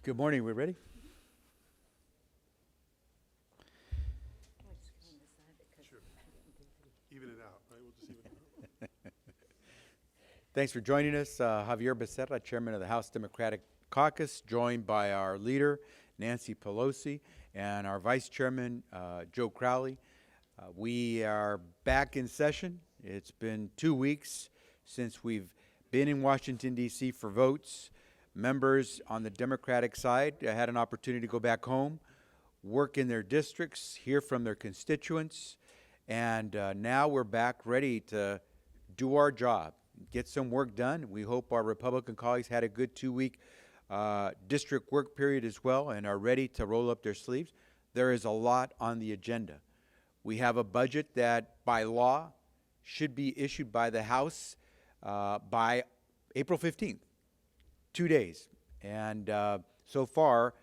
Good morning. We ready? Sure. Even it out, right? We'll just even it out. Thanks for joining us. Xavier Becerra, Chairman of the House Democratic Caucus, joined by our leader, Nancy Pelosi, and our Vice Chairman, Joe Crowley. We are back in session. It's been 2 weeks since we've been in Washington, D.C. for votes. Members on the Democratic side had an opportunity to go back home, work in their districts, hear from their constituents, and now we're back ready to do our job, get some work done. We hope our Republican colleagues had a good 2-week district work period as well and are ready to roll up their sleeves. There is a lot on the agenda. We have a budget that, by law, should be issued by the House by April 15th. 2 days. And so far,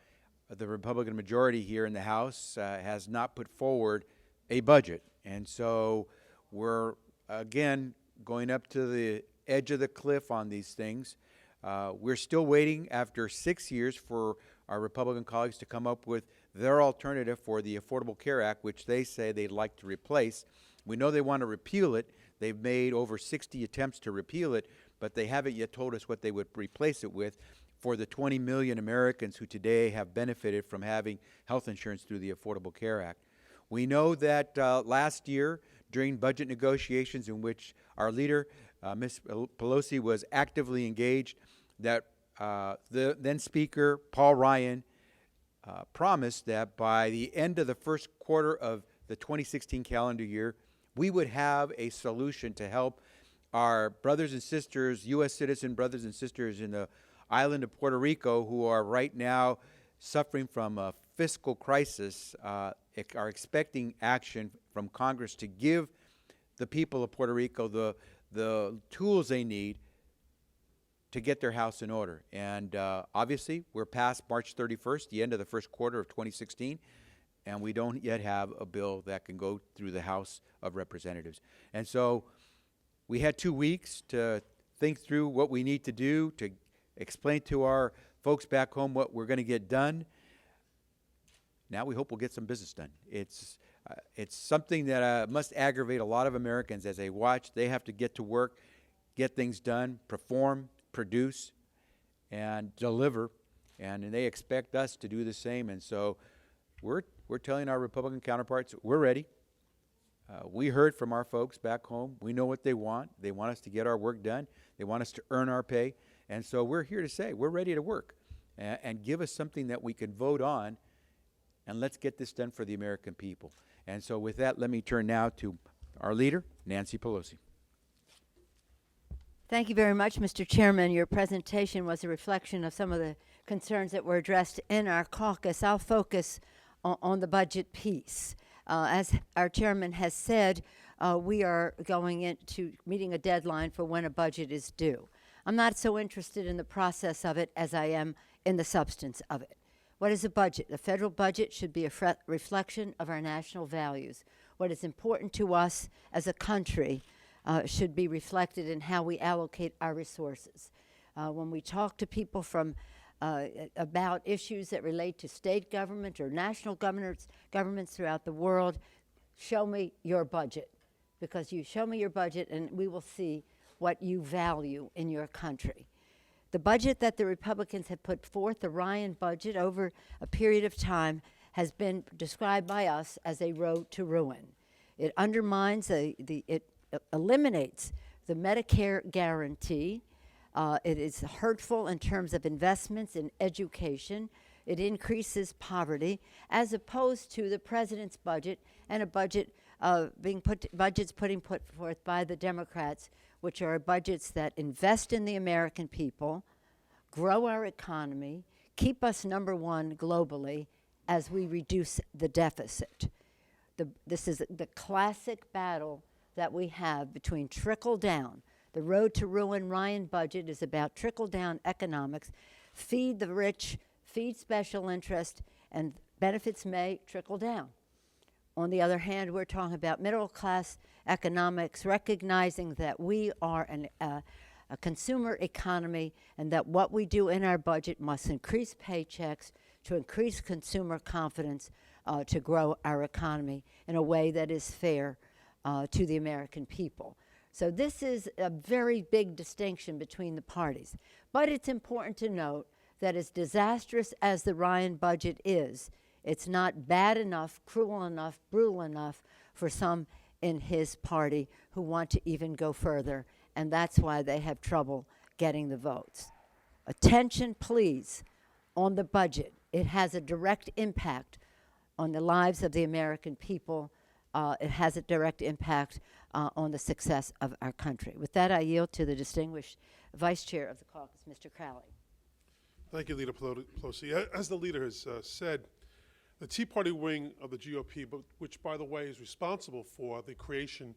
the Republican majority here in the House has not put forward a budget. And so we're, again, going up to the edge of the cliff on these things. We're still waiting after 6 years for our Republican colleagues to come up with their alternative for the Affordable Care Act, which they say they'd like to replace. We know they want to repeal it. They've made over 60 attempts to repeal it, but they haven't yet told us what they would replace it with for the 20 million Americans who today have benefited from having health insurance through the Affordable Care Act. We know that last year, during budget negotiations in which our leader, Ms. Pelosi, was actively engaged, that the then Speaker, Paul Ryan, promised that by the end of the first quarter of the 2016 calendar year, we would have a solution to help our brothers and sisters, U.S. citizen brothers and sisters in the island of Puerto Rico who are right now suffering from a fiscal crisis, are expecting action from Congress to give the people of Puerto Rico the tools they need to get their house in order. And obviously, we're past March 31st, the end of the first quarter of 2016, and we don't yet have a bill that can go through the House of Representatives. And so we had 2 weeks to think through what we need to do, to explain to our folks back home what we're going to get done. Now we hope we'll get some business done. It's something that must aggravate a lot of Americans as they watch. They have to get to work, get things done, perform, produce, and deliver, and they expect us to do the same. And so we're telling our Republican counterparts we're ready. We heard from our folks back home. We know what they want. They want us to get our work done. They want us to earn our pay. And so we're here to say we're ready to work and give us something that we can vote on, and let's get this done for the American people. And so with that, let me turn now to our leader, Nancy Pelosi. Thank you very much, Mr. Chairman. Your presentation was a reflection of some of the concerns that were addressed in our caucus. I'll focus on the budget piece. As our chairman has said, we are going into meeting a deadline for when a budget is due. I'm not so interested in the process of it as I am in the substance of it. What is a budget? The federal budget should be a reflection of our national values. What is important to us as a country should be reflected in how we allocate our resources. When we talk to people from about issues that relate to state government or national governments throughout the world, show me your budget, because you show me your budget and we will see what you value in your country. The budget that the Republicans have put forth, the Ryan budget, over a period of time, has been described by us as a road to ruin. It undermines, it eliminates the Medicare guarantee. It is hurtful in terms of investments in education. It increases poverty, as opposed to the president's budget and a budget budgets put forth by the Democrats, which are budgets that invest in the American people, grow our economy, keep us number one globally as we reduce the deficit. This is the classic battle that we have between trickle down. The road to ruin Ryan budget is about trickle-down economics. Feed the rich, feed special interest, and benefits may trickle down. On the other hand, we're talking about middle-class economics, recognizing that we are a consumer economy, and that what we do in our budget must increase paychecks to increase consumer confidence, to grow our economy in a way that is fair to the American people. So this is a very big distinction between the parties. But it's important to note that as disastrous as the Ryan budget is, it's not bad enough, cruel enough, brutal enough for some in his party who want to even go further, and that's why they have trouble getting the votes. Attention, please, on the budget. It has a direct impact on the lives of the American people. It has a direct impact on the success of our country. With that, I yield to the distinguished Vice Chair of the caucus, Mr. Crowley. Thank you, Leader Pelosi. As the leader has said, the Tea Party wing of the GOP, which, by the way, is responsible for the creation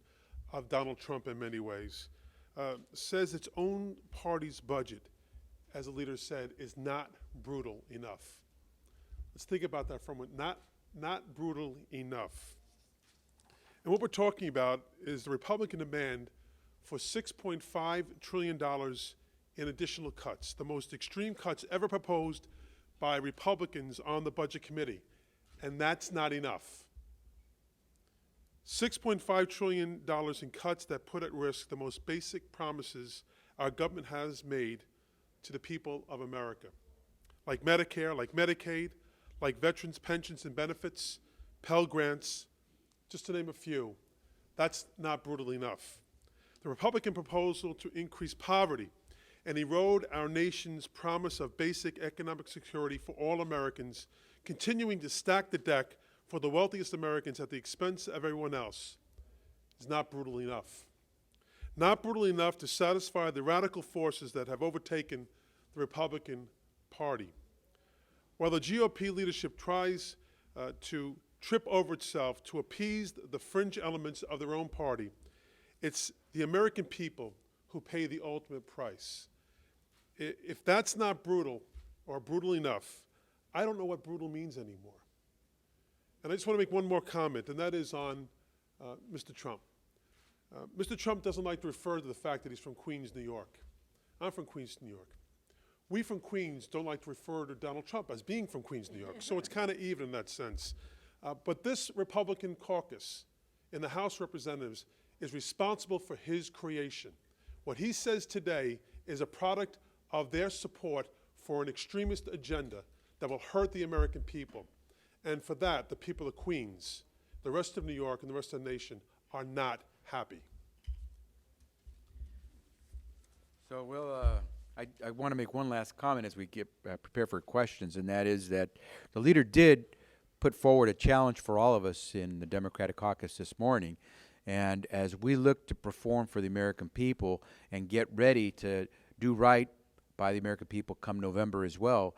of Donald Trump in many ways, says its own party's budget, as the leader said, is not brutal enough. Let's think about that for a moment. Not brutal enough. And what we're talking about is the Republican demand for $6.5 trillion in additional cuts, the most extreme cuts ever proposed by Republicans on the Budget Committee. And that's not enough. $6.5 trillion in cuts that put at risk the most basic promises our government has made to the people of America, like Medicare, like Medicaid, like veterans' pensions and benefits, Pell Grants, just to name a few. That's not brutal enough. The Republican proposal to increase poverty and erode our nation's promise of basic economic security for all Americans, continuing to stack the deck for the wealthiest Americans at the expense of everyone else, is not brutal enough. Not brutal enough to satisfy the radical forces that have overtaken the Republican Party. While the GOP leadership tries to trip over itself to appease the fringe elements of their own party, it's the American people who pay the ultimate price. If that's not brutal or brutal enough, I don't know what brutal means anymore. And I just want to make one more comment, and that is on Mr. Trump. Mr. Trump doesn't like to refer to the fact that he's from Queens, New York. I'm from Queens, New York. We from Queens don't like to refer to Donald Trump as being from Queens, New York, so it's kind of even in that sense. But this Republican caucus in the House of Representatives is responsible for his creation. What he says today is a product of their support for an extremist agenda that will hurt the American people. And for that, the people of Queens, the rest of New York, and the rest of the nation are not happy. So I want to make one last comment as we get prepare for questions, and that is that the leader did put forward a challenge for all of us in the Democratic Caucus this morning. And as we look to perform for the American people and get ready to do right by the American people come November as well,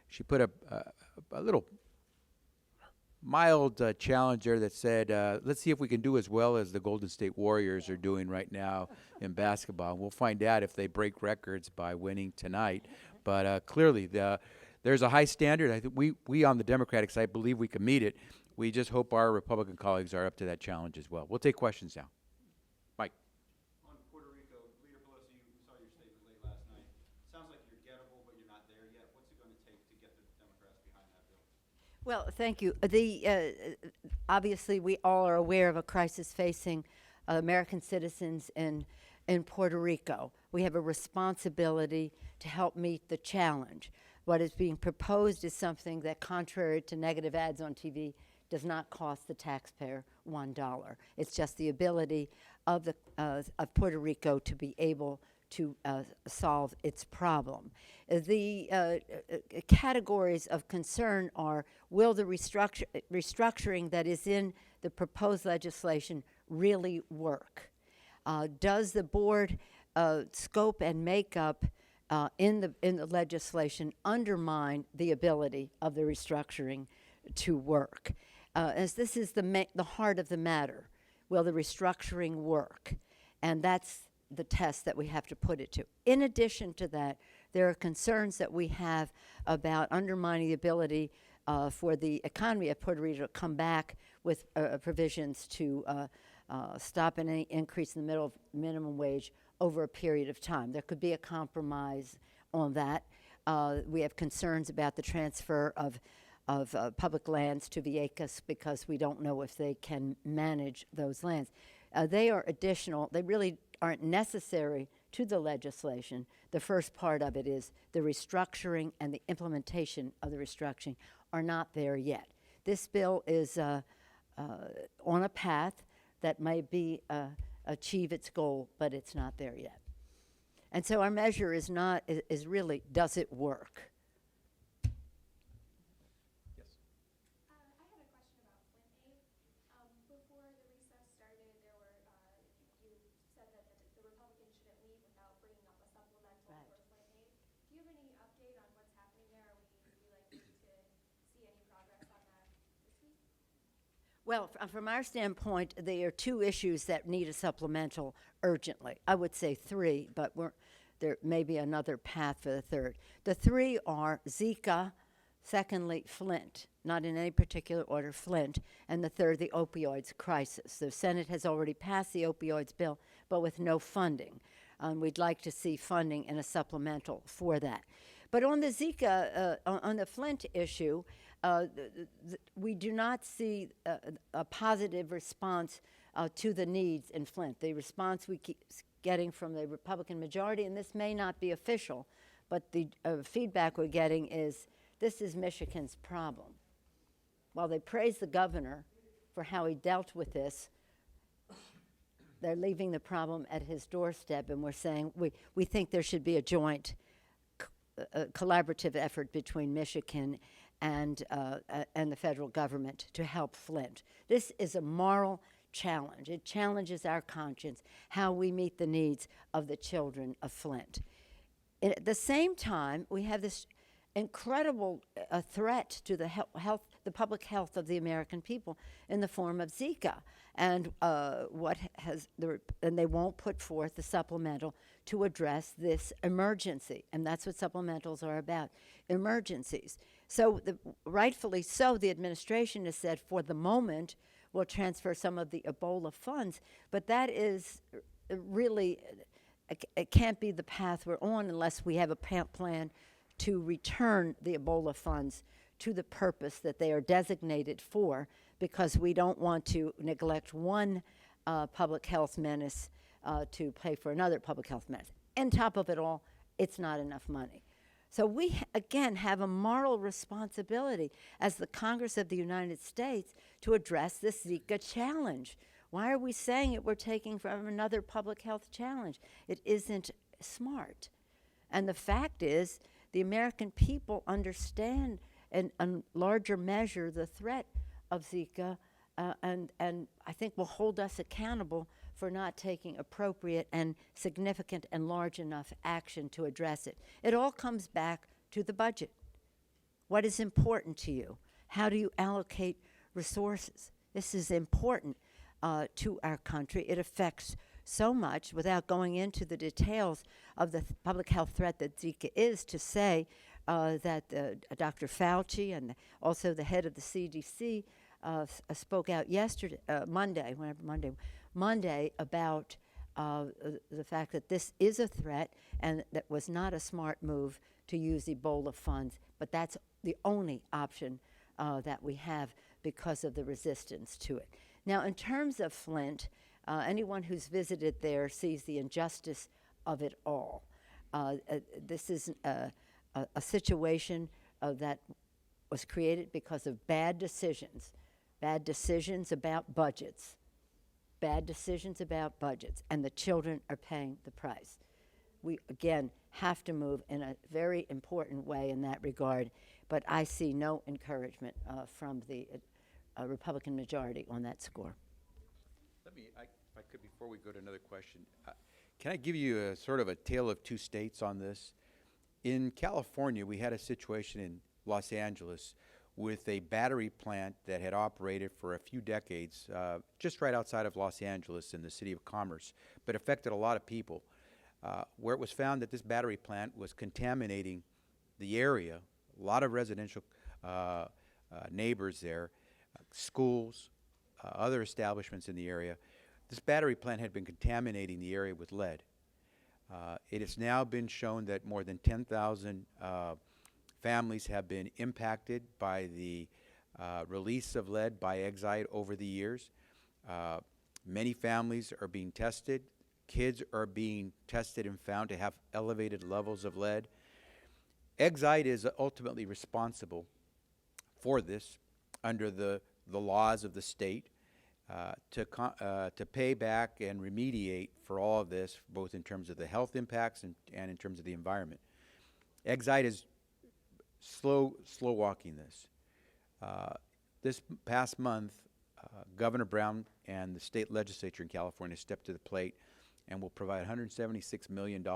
she put a little mild challenge there that said, let's see if we can do as well as the Golden State Warriors are doing right now in basketball. And we'll find out if they break records by winning tonight. But clearly, there's a high standard. I think we on the Democratic side believe we can meet it. We just hope our Republican colleagues are up to that challenge as well. We'll take questions now. Mike. On Puerto Rico, Leader Pelosi, we saw your statement late last night. Sounds like you're gettable, but you're not there yet. What's it going to take to get the Democrats behind that bill? Well, thank you. Obviously, we all are aware of a crisis facing American citizens in Puerto Rico. We have a responsibility to help meet the challenge. What is being proposed is something that, contrary to negative ads on TV, does not cost the taxpayer $1. It's just the ability of Puerto Rico to be able to solve its problem. The categories of concern are, will the restructuring that is in the proposed legislation really work? Does the board scope and makeup in the legislation undermine the ability of the restructuring to work? As this is the heart of the matter, will the restructuring work? And that's the test that we have to put it to. In addition to that, there are concerns that we have about undermining the ability for the economy of Puerto Rico to come back with provisions to stopping any increase in the middle minimum wage over a period of time. There could be a compromise on that. We have concerns about the transfer of public lands to Vieques because we don't know if they can manage those lands. They are additional. They really aren't necessary to the legislation. The first part of it is the restructuring and the implementation of the restructuring are not there yet. This bill is on a path that may achieve its goal, but it's not there yet. And so our measure is really, does it work? Yes. I had a question about Flint aid. Before the recess started, you said that the Republicans shouldn't leave without bringing up a supplemental Right. for Flint aid. Do you have any update on what's happening there? Are we likely to see any progress on that this week? Well, from our standpoint, there are two issues that need a supplemental urgently. I would say three, but there may be another path for the third. The three are Zika, secondly, Flint, not in any particular order, Flint, and the third, the opioids crisis. The Senate has already passed the opioids bill, but with no funding. We'd like to see funding in a supplemental for that. But on the Zika, on the Flint issue, we do not see a positive response to the needs in Flint. The response we keep getting from the Republican majority, and this may not be official, but the feedback we're getting is this is Michigan's problem. While they praise the governor for how he dealt with this, they're leaving the problem at his doorstep, and we're saying we think there should be a joint collaborative effort between Michigan and the federal government to help Flint. This is a moral challenge. It challenges our conscience, how we meet the needs of the children of Flint. And at the same time, we have this incredible threat to the the public health of the American people in the form of Zika, and and they won't put forth the supplemental to address this emergency, and that's what supplementals are about, emergencies. So rightfully so, the administration has said for the moment we'll transfer some of the Ebola funds, but that is really, it can't be the path we're on unless we have a plan to return the Ebola funds to the purpose that they are designated for, because we don't want to neglect one public health menace to pay for another public health menace. On top of it all, it's not enough money. So we, again, have a moral responsibility as the Congress of the United States to address this Zika challenge. Why are we saying it? We're taking from another public health challenge. It isn't smart. And the fact is, the American people understand in a larger measure the threat of Zika, and I think will hold us accountable for not taking appropriate and significant and large enough action to address it. It all comes back to the budget. What is important to you? How do you allocate resources? This is important to our country. It affects so much, without going into the details of the public health threat that Zika is, to say that Dr. Fauci and also the head of the CDC spoke out yesterday, Monday, about the fact that this is a threat and that was not a smart move to use Ebola funds, but that's the only option that we have because of the resistance to it. Now, in terms of Flint, anyone who's visited there sees the injustice of it all. This is a situation that was created because of bad decisions about budgets, and the children are paying the price. We, again, have to move in a very important way in that regard, but I see no encouragement from the Republican majority on that score. Let me, if I could, before we go to another question, can I give you a sort of a tale of two states on this? In California, we had a situation in Los Angeles with a battery plant that had operated for a few decades just right outside of Los Angeles in the city of Commerce, but affected a lot of people, where it was found that this battery plant was contaminating the area, a lot of residential neighbors there, schools, other establishments in the area. This battery plant had been contaminating the area with lead. It has now been shown that more than 10,000 families have been impacted by the release of lead by Exide over the years. Many families are being tested. Kids are being tested and found to have elevated levels of lead. Exide is ultimately responsible for this under the laws of the state to pay back and remediate for all of this, both in terms of the health impacts and in terms of the environment. Exide is slow walking this. This past month, Governor Brown and the state legislature in California stepped to the plate and will provide $176 million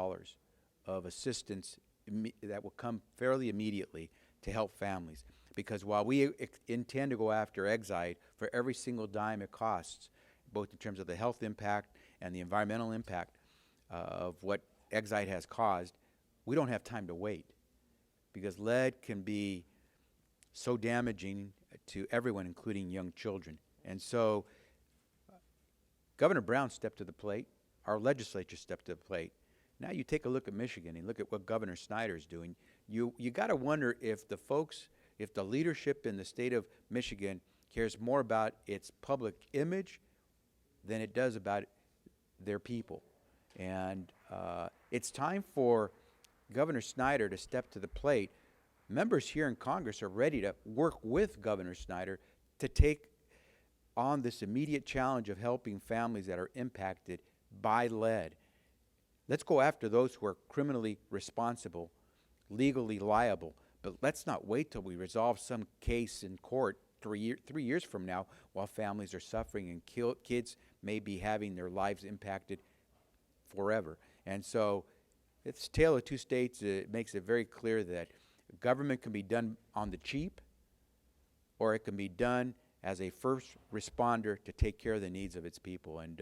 of assistance that will come fairly immediately to help families. Because while we intend to go after Exide for every single dime it costs, both in terms of the health impact and the environmental impact of what Exide has caused, we don't have time to wait. Because lead can be so damaging to everyone, including young children. And so Governor Brown stepped to the plate. Our legislature stepped to the plate. Now you take a look at Michigan and look at what Governor Snyder's doing. You got to wonder if the leadership in the state of Michigan cares more about its public image than it does about their people. And it's time for Governor Snyder to step to the plate. Members here in Congress are ready to work with Governor Snyder to take on this immediate challenge of helping families that are impacted by lead. Let's go after those who are criminally responsible, legally liable, but let's not wait till we resolve some case in court 3 years from now while families are suffering and kids may be having their lives impacted forever. And so it's a tale of two states. It makes it very clear that government can be done on the cheap, or it can be done as a first responder to take care of the needs of its people. And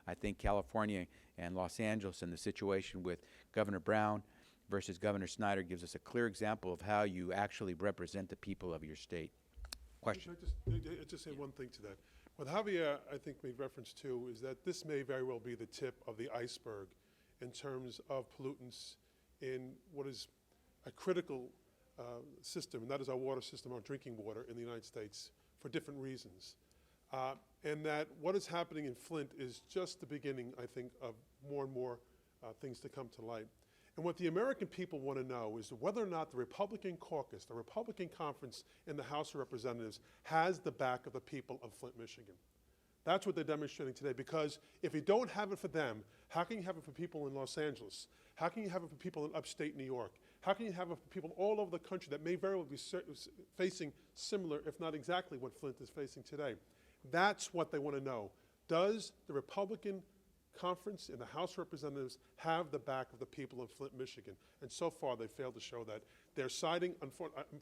I think California and Los Angeles and the situation with Governor Brown versus Governor Snyder gives us a clear example of how you actually represent the people of your state. Question? Can I just say one thing to that? What Javier, I think, made reference to is that this may very well be the tip of the iceberg in terms of pollutants in what is a critical system, and that is our water system, our drinking water in the United States, for different reasons. And that what is happening in Flint is just the beginning, I think, of more and more things to come to light. And what the American people want to know is whether or not the Republican caucus, the Republican conference in the House of Representatives, has the back of the people of Flint, Michigan. That's what they're demonstrating today, because if you don't have it for them, how can you have it for people in Los Angeles? How can you have it for people in upstate New York? How can you have it for people all over the country that may very well be facing similar, if not exactly what Flint is facing today? That's what they want to know. Does the Republican conference in the House of Representatives have the back of the people of Flint, Michigan? And so far, they failed to show that. They're siding,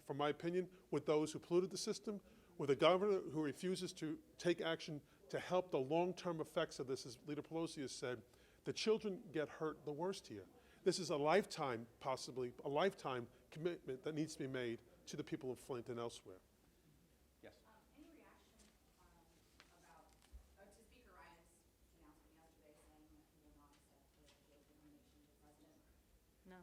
from my opinion, with those who polluted the system, with a governor who refuses to take action to help the long-term effects of this. As Leader Pelosi has said, the children get hurt the worst here. This is a lifetime, possibly a lifetime commitment that needs to be made to the people of Flint and elsewhere. Yes. Any reaction about to Speaker Ryan's announcement yesterday saying that he will not accept the nomination of the president? No.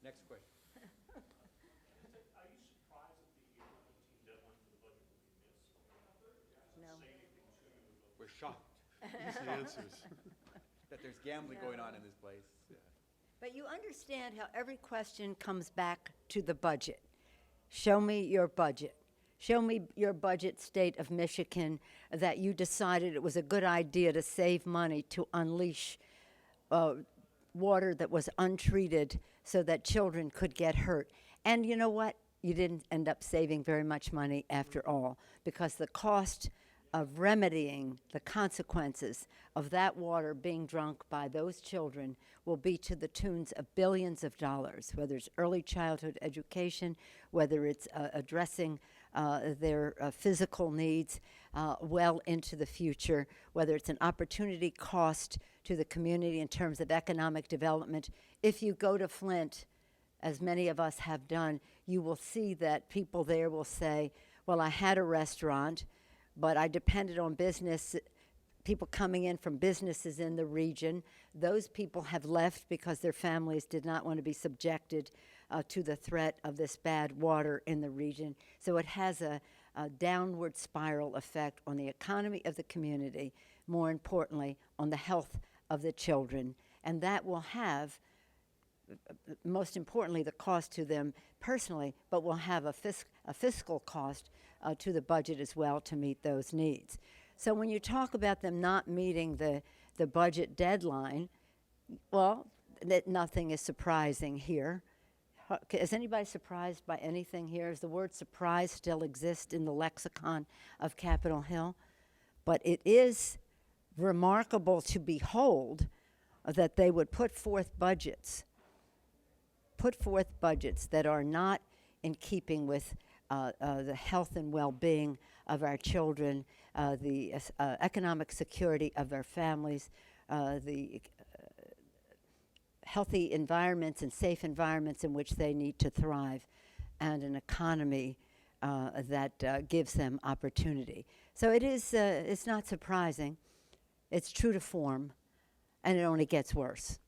Next question. Are you surprised that the April 15 deadline for the budget will be missed? No. Say anything to We're shocked Easy answers. that there's gambling going on in this place. But you understand how every question comes back to the budget. Show me your budget. Show me your budget, state of Michigan, that you decided it was a good idea to save money to unleash water that was untreated so that children could get hurt. And you know what? You didn't end up saving very much money after all, because the cost of remedying the consequences of that water being drunk by those children will be to the tunes of billions of dollars, whether it's early childhood education, whether it's addressing their physical needs well into the future, whether it's an opportunity cost to the community in terms of economic development. If you go to Flint, as many of us have done, you will see that people there will say, well, I had a restaurant, but I depended on business people coming in from businesses in the region. Those people have left because their families did not want to be subjected to the threat of this bad water in the region. So it has a downward spiral effect on the economy of the community, more importantly, on the health of the children. And that will have, most importantly, the cost to them personally, but will have a fiscal cost to the budget as well to meet those needs. So when you talk about them not meeting the budget deadline, well, that nothing is surprising here. Is anybody surprised by anything here? Does the word surprise still exist in the lexicon of Capitol Hill? But it is remarkable to behold that they would put forth budgets that are not in keeping with the health and well-being of our children, the economic security of our families, the healthy environments and safe environments in which they need to thrive, and an economy that gives them opportunity. So it's not surprising. It's true to form, and it only gets worse.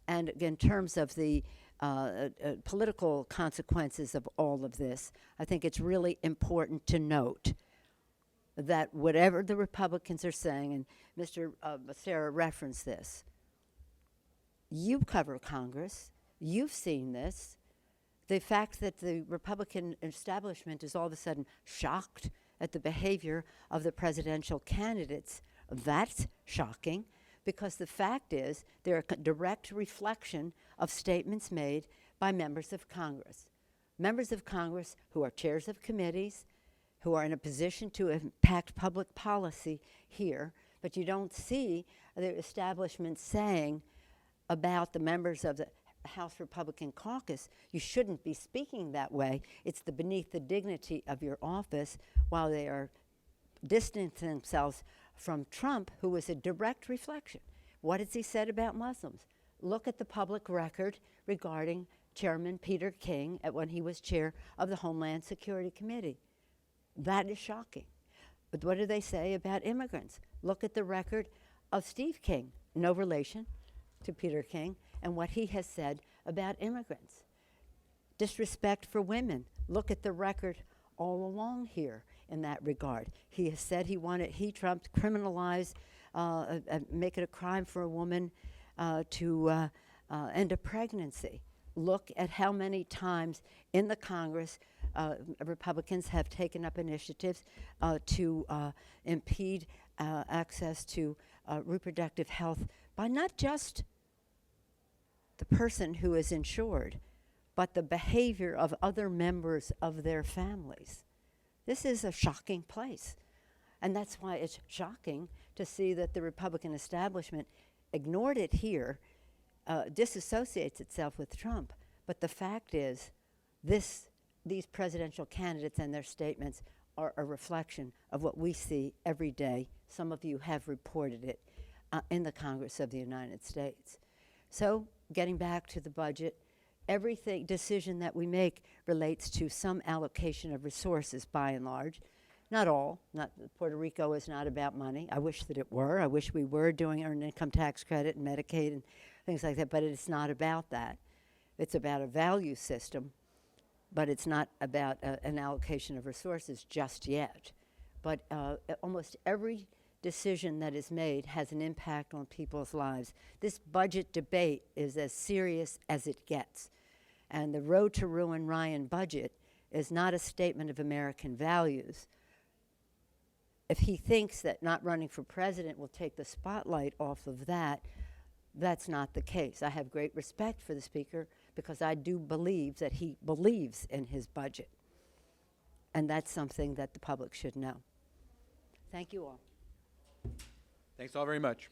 And in terms of the political consequences of all of this, I think it's really important to note that whatever the Republicans are saying, and Mr. Becerra referenced this, you cover Congress, you've seen this. The fact that the Republican establishment is all of a sudden shocked at the behavior of the presidential candidates, that's shocking, because the fact is they're a direct reflection of statements made by members of Congress. Members of Congress who are chairs of committees, who are in a position to impact public policy here, but you don't see the establishment saying about the members of the House Republican Caucus, you shouldn't be speaking that way. It's beneath the dignity of your office, while they are distancing themselves from Trump, who is a direct reflection. What has he said about Muslims? Look at the public record regarding Chairman Peter King when he was chair of the Homeland Security Committee. That is shocking. But what do they say about immigrants? Look at the record of Steve King, no relation to Peter King, and what he has said about immigrants. Disrespect for women. Look at the record all along here in that regard. He has said Trump, criminalize, make it a crime for a woman to end a pregnancy. Look at how many times in the Congress Republicans have taken up initiatives to impede access to reproductive health by not just the person who is insured, but the behavior of other members of their families. This is a shocking place. And that's why it's shocking to see that the Republican establishment ignored it here, disassociates itself with Trump. But the fact is, these presidential candidates and their statements are a reflection of what we see every day. Some of you have reported it in the Congress of the United States. So, getting back to the budget, every decision that we make relates to some allocation of resources, by and large. Not all. Puerto Rico is not about money. I wish that it were. I wish we were doing earned income tax credit and Medicaid and things like that, but it's not about that. It's about a value system, but it's not about an allocation of resources just yet. But almost every decision that is made has an impact on people's lives. This budget debate is as serious as it gets. And the Road to Ruin Ryan budget is not a statement of American values. If he thinks that not running for president will take the spotlight off of that, that's not the case. I have great respect for the Speaker because I do believe that he believes in his budget. And that's something that the public should know. Thank you all. Thanks all very much.